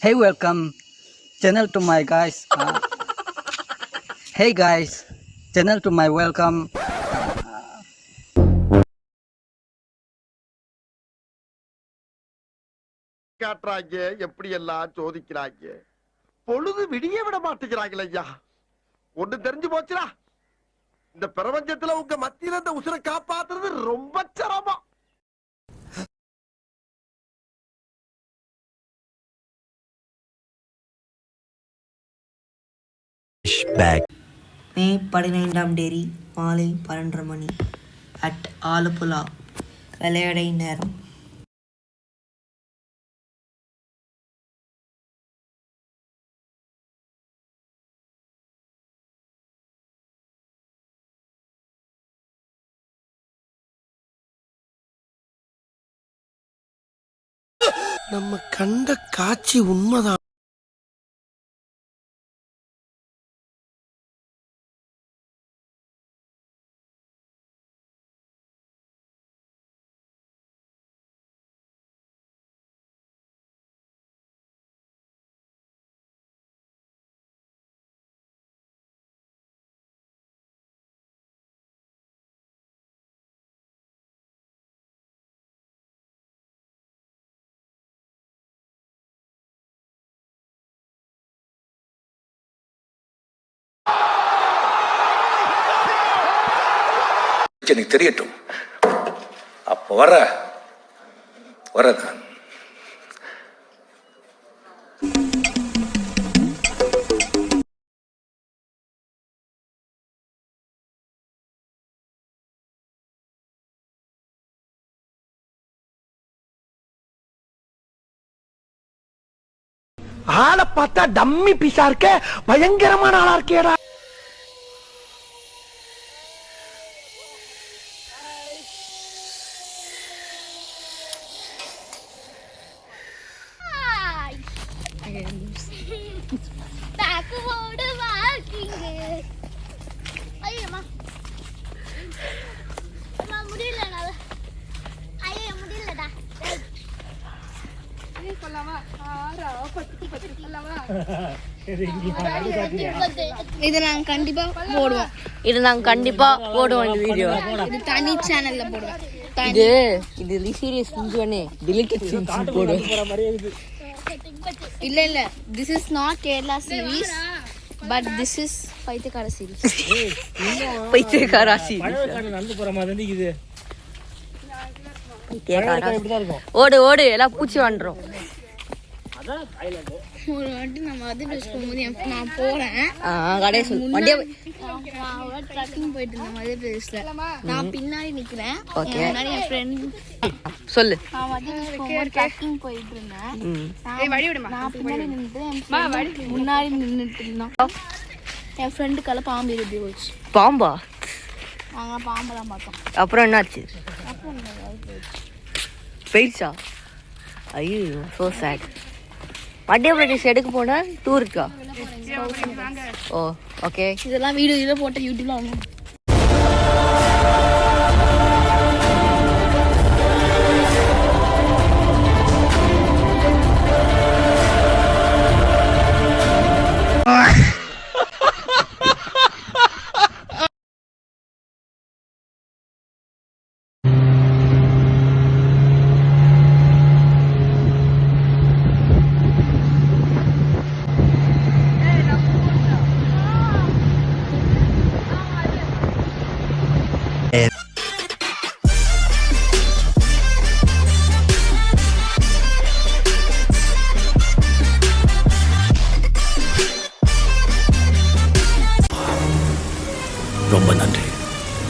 Hey, welcome channel to my guys. Hey guys, channel to my welcome. காட்டுறாங்க எப்படி எல்லாம் சோதிக்கிறாங்க. பொழுது விடிய விட மாட்டேங்கிறாங்களே ஐயா. ஒண்ணு தெரிஞ்சு போச்சுடா, இந்த பிரபஞ்சத்துல உங்க மத்தியில இந்த உசுரை காப்பாத்துறது ரொம்ப சிரமம். மே 15ஆம் தேதி மாலை 12:30 மணி அட் ஆலப்புழா விளையாடை நேரம். நம்ம கண்ட காட்சி உண்மைதான். எனக்கு தெரியட்டும். அப்போ வரதான் ஆளை பார்த்தா டம்மி பீஸா இருக்க, பயங்கரமான ஆளா இருக்கேடா. Backward walking. ஐயம்மா முடியலடா. ஐயோ முடியலடா. இது நாங்க கண்டிப்பா போடுவோம். இந்த வீடியோ இது தனி சேனல்ல போடுவோம். இது சீரியஸ் செஞ்சோனே டிலீட்டட் சீன்ஸ் போடுவோம். இல்ல this is not Kerala series but this is பைத்தியக்கார series. பைத்தியக்கார சீரிஸ் ஓடு எல்லாம் பூச்சி வாண்டுறோம். ஒரு வாட்டி நான் மத்திய பிரதேஷ் போகும்போது நான் போறேன் கடையை சொல்லு. வண்டியா ட்ரக்கிங் போயிட்டு இருந்தேன் மத்திய பிரதேஷ்ல. நான் பின்னாடி நிக்கிறேன், முன்னாடி என் ஃப்ரெண்ட் சொல்லு. நான் மத்திய பிரதேஷ் போகும்போது ட்ரக்கிங் போயிட்டு இருந்தேன். நான் பின்னாடி நின்றுட்டு முன்னாடி நின்றுட்டு இருந்தோம். என் ஃப்ரெண்டுக்கால பாம்பு எழுதி போச்சு. பாம்பா? நாங்கள் பாம்பெல்லாம் பார்த்தோம். அப்புறம் என்னாச்சு? அப்புறம் போயிடுச்சா? ஐயோ ஸோ சேட். மத்திய பிரதேஷ் எடுக்க போன டூருக்கா? ஓ ஓகே. இதெல்லாம் வீடியோ போட்ட யூடியூப்ல